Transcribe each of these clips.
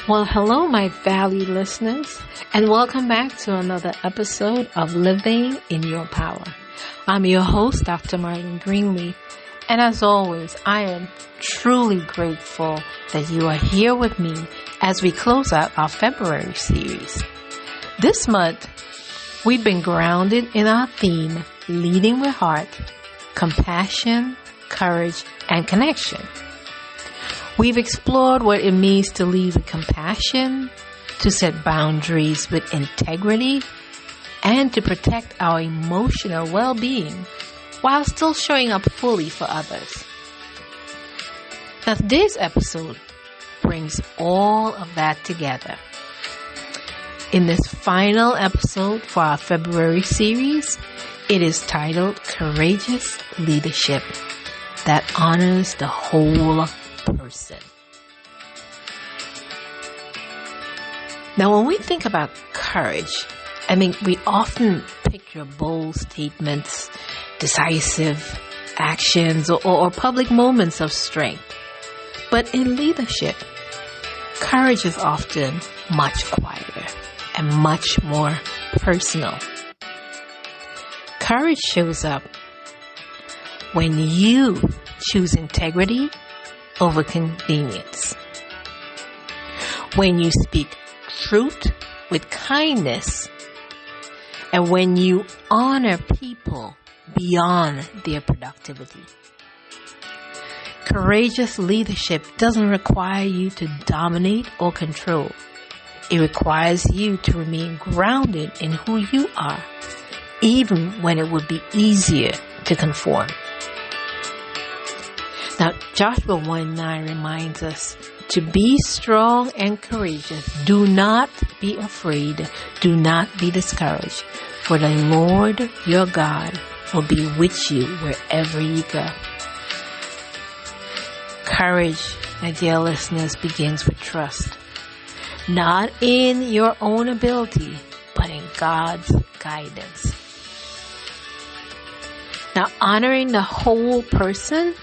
Well, hello, my valued listeners, and welcome back to another episode of Living in Your Power. I'm your host, Dr. Marlene Greenleaf, and as always, I am truly grateful that you are here with me as we close out our February series. This month, we've been grounded in our theme, Leading with Heart, Compassion, Courage, and Connection. We've explored what it means to lead with compassion, to set boundaries with integrity, and to protect our emotional well-being while still showing up fully for others. Now, today's episode brings all of that together. In this final episode for our February series, it is titled Courageous Leadership that honors the whole person. Now, when we think about courage, we often picture bold statements, decisive actions, or public moments of strength. But in leadership, courage is often much quieter and much more personal. Courage shows up when you choose integrity over convenience. When you speak truth with kindness, and when you honor people beyond their productivity. Courageous leadership doesn't require you to dominate or control. It requires you to remain grounded in who you are, even when it would be easier to conform. Now, Joshua 1:9 reminds us to be strong and courageous. Do not be afraid. Do not be discouraged. For the Lord your God will be with you wherever you go. Courage, my dear listeners, begins with trust. Not in your own ability, but in God's guidance. Now, honoring the whole person,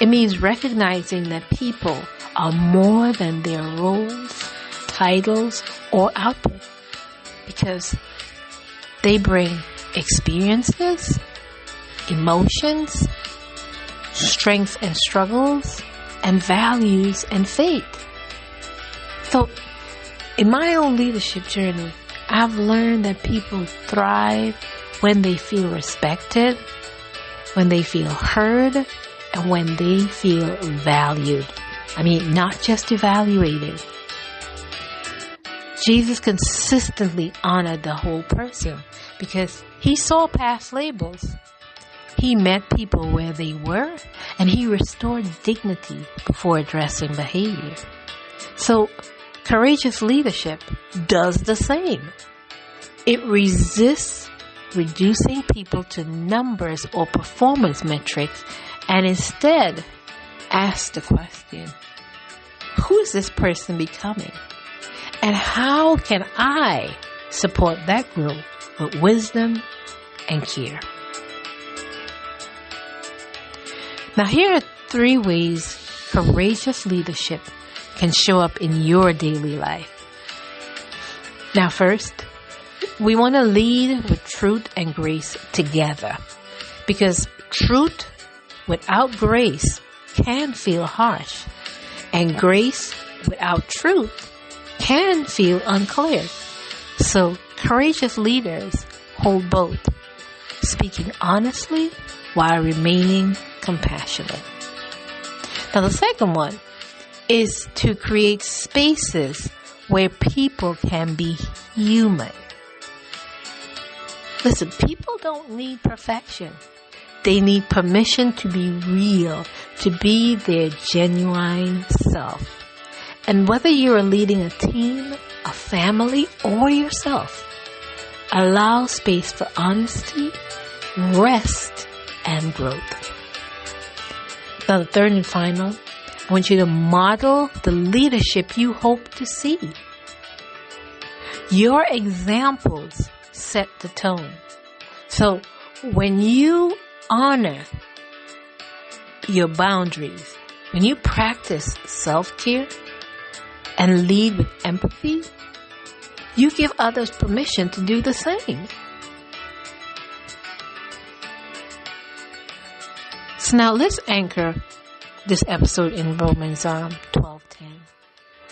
it means recognizing that people are more than their roles, titles, or output, because they bring experiences, emotions, strengths and struggles, and values and faith. So, in my own leadership journey, I've learned that people thrive when they feel respected, when they feel heard, and when they feel valued. Not just evaluated. Jesus consistently honored the whole person because he saw past labels. He met people where they were, and he restored dignity before addressing behavior. So, courageous leadership does the same. It resists reducing people to numbers or performance metrics and instead asks the question, who is this person becoming? And how can I support that growth with wisdom and care? Now, here are 3 ways courageous leadership can show up in your daily life. Now, first, we want to lead with truth and grace together, because truth without grace can feel harsh, and grace without truth can feel unclear. So, courageous leaders hold both, speaking honestly while remaining compassionate. Now, the second one is to create spaces where people can be human. Listen, people don't need perfection. They need permission to be real, to be their genuine self. And whether you're leading a team, a family, or yourself, allow space for honesty, rest, and growth. Now, the third and final, I want you to model the leadership you hope to see. Your examples set the tone. So, when you honor your boundaries, when you practice self-care, and lead with empathy, you give others permission to do the same. So now let's anchor this episode in Romans 12:10,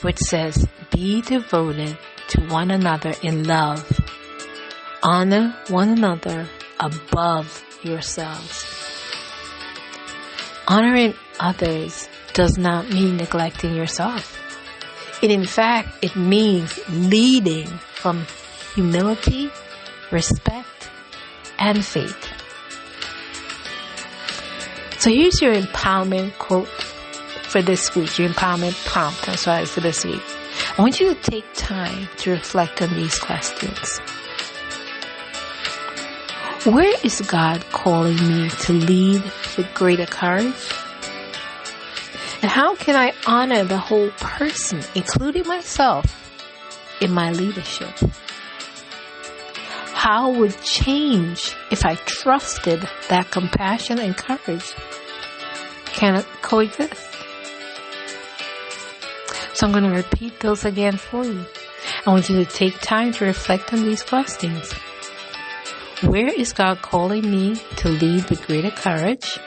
which says, "Be devoted to one another in love. Honor one another above yourselves." Honoring others does not mean neglecting yourself. In fact, it means leading from humility, respect, and faith. So here's your empowerment quote for this week, your empowerment prompt, for this week. I want you to take time to reflect on these questions. Where is God calling me to lead with greater courage? And how can I honor the whole person, including myself, in my leadership? How would change if I trusted that compassion and courage can coexist? So I'm going to repeat those again for you. I want you to take time to reflect on these questions. Where is God calling me to lead with greater courage?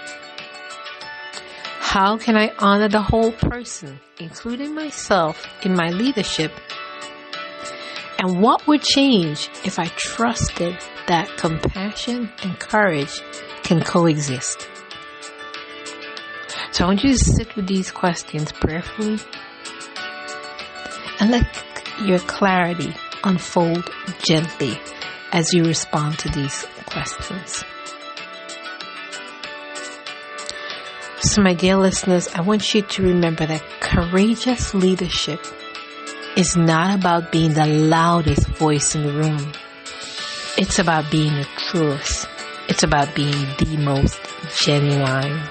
How can I honor the whole person, including myself, in my leadership? And what would change if I trusted that compassion and courage can coexist? So I want you to sit with these questions prayerfully and let your clarity unfold gently as you respond to these questions. So my dear listeners, I want you to remember that courageous leadership is not about being the loudest voice in the room. It's about being the truest. It's about being the most genuine,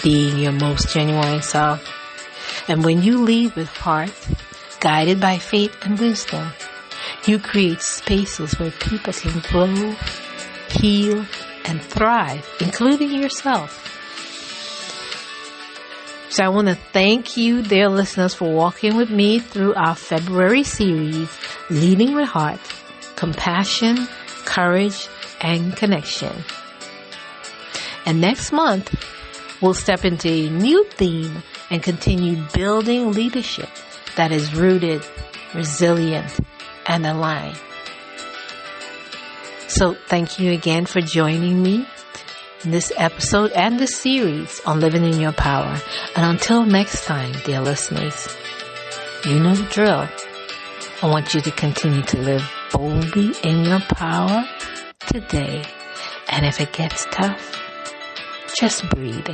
being your most genuine self. And when you lead with heart, guided by faith and wisdom, you create spaces where people can grow, heal, and thrive, including yourself. So I want to thank you, dear listeners, for walking with me through our February series, Leading with Heart, Compassion, Courage, and Connection. And next month, we'll step into a new theme and continue building leadership that is rooted, resilient, and aligned. So thank you again for joining me in this episode and this series on living in your power. And until next time, dear listeners, you know the drill. I want you to continue to live boldly in your power today. And if it gets tough, just breathe.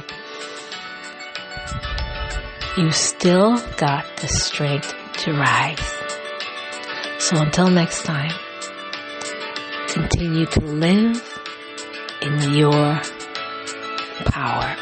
You still got the strength to rise. So until next time, continue to live in your power.